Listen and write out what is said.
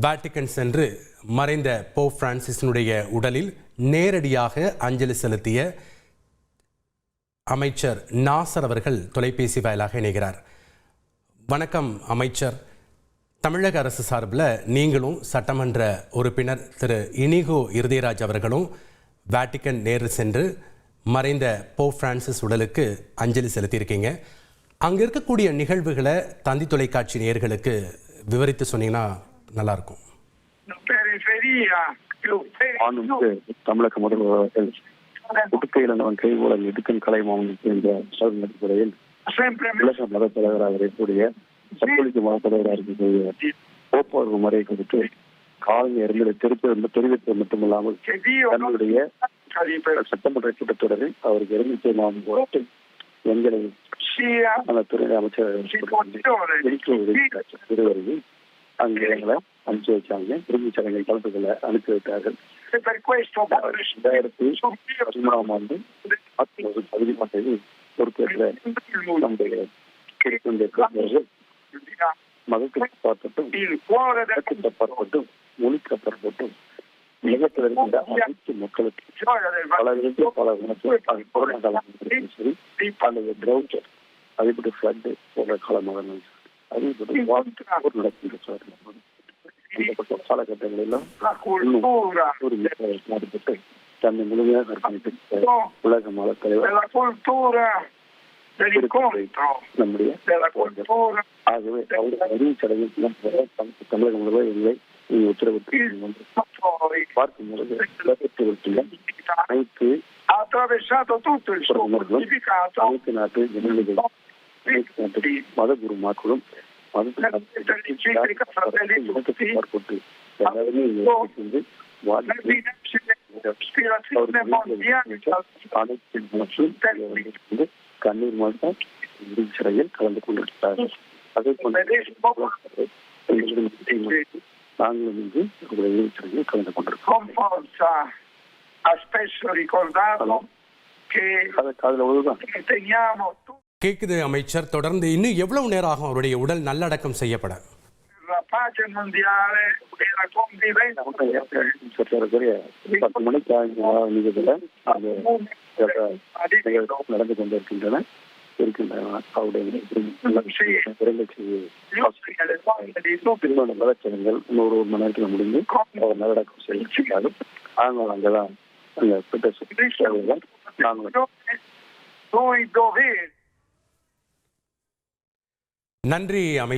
Vatican சென்று மறைந்த Pope பிரான்சிஸினுடைய உடலில் நேரடியாக அஞ்சலி செலுத்திய அமைச்சர் நாசர் அவர்கள் தொலைபேசி வாயிலாக இணைகிறார். வணக்கம் அமைச்சர். தமிழக அரசு சார்பில் நீங்களும் சட்டமன்ற உறுப்பினர் திரு இனிகோ இருதயராஜ் அவர்களும் வாட்டிகன் நேரில் சென்று மறைந்த போப் பிரான்சிஸ் உடலுக்கு அஞ்சலி செலுத்தியிருக்கீங்க. அங்கே இருக்கக்கூடிய நிகழ்வுகளை தந்தி தொலைக்காட்சி நேயர்களுக்கு விவரித்து சொன்னீங்கன்னா நல்லாயிருக்கும். தமிழக முதல்வர்கள் புதுக்கையில் கைகூடல் இடுக்கன் கலை மாவட்டத்தில் என்ற நடிப்படையில் உலக மத தலைவராக இருக்கக்கூடிய கத்தோலிக்க மத தலைவராக இருக்கக்கூடிய போப்பவர்கள் முறை குறித்து காலம் இறந்ததை தெரிவித்தது மட்டுமில்லாமல் தன்னுடைய சட்டமன்ற கூட்டத்தொடரில் அவருக்கு 204 எங்களை அந்த துறை அமைச்சர் இருவரையும் அங்கே எங்களை அனுப்பிச்சு வச்சாங்க. திரும்பி சடங்கை கலந்துகளை அனுப்பி வைத்தார்கள். 2013ஆம் ஆண்டு பதிமூன்றாம் பொறுப்பேற்ற நம்முடைய மதத்துக்கு பார்த்துட்டும் பார்ப்பட்டும் மொழிக்கு அப்பாற்பட்டும் உலகத்தில் இருக்கின்ற அனைத்து மக்களுக்கு பல கொரோனா காலம் சரி அதேபடி ஃபிளட் போன்ற காலமாக அதேபடி நடக்கின்ற காலகட்டங்களெல்லாம் மாறுபட்டு தன்னை முழுமையாக அர்ப்பணித்து உலக மத தலைவர் நம்முடைய ஆகவே அறிவு சடங்கில் தமிழக முதல்வர் இல்லை உத்தரவிட்டு பார்க்கும் பொழுது அனைத்து நாட்டு ஜனங்களும் மத குருமாக்களும் பார்ப்பட்டு கண்ணீர் மாட்டம் சிறையில் கலந்து கொண்டிருக்கிறார்கள். அதே போன்ற நாங்களும் இங்கு சிறையில் கலந்து கொண்டிருக்கிறோம். கேக்குது அமைச்சர். தொடர்ந்து இன்னும் எவ்வளவு நேரம் ஆகும் அவருடைய உடல் நல்லடக்கம் செய்யப்பட? நடந்து கொண்டிருக்கின்றன. வழக்கங்கள் 1 மணி நேரத்தில் முடிந்து அவர் நல்லடக்கம் செய்யப்பட்டாலும் நாங்கள் அங்கதான் நன்றி அமைச்சர்.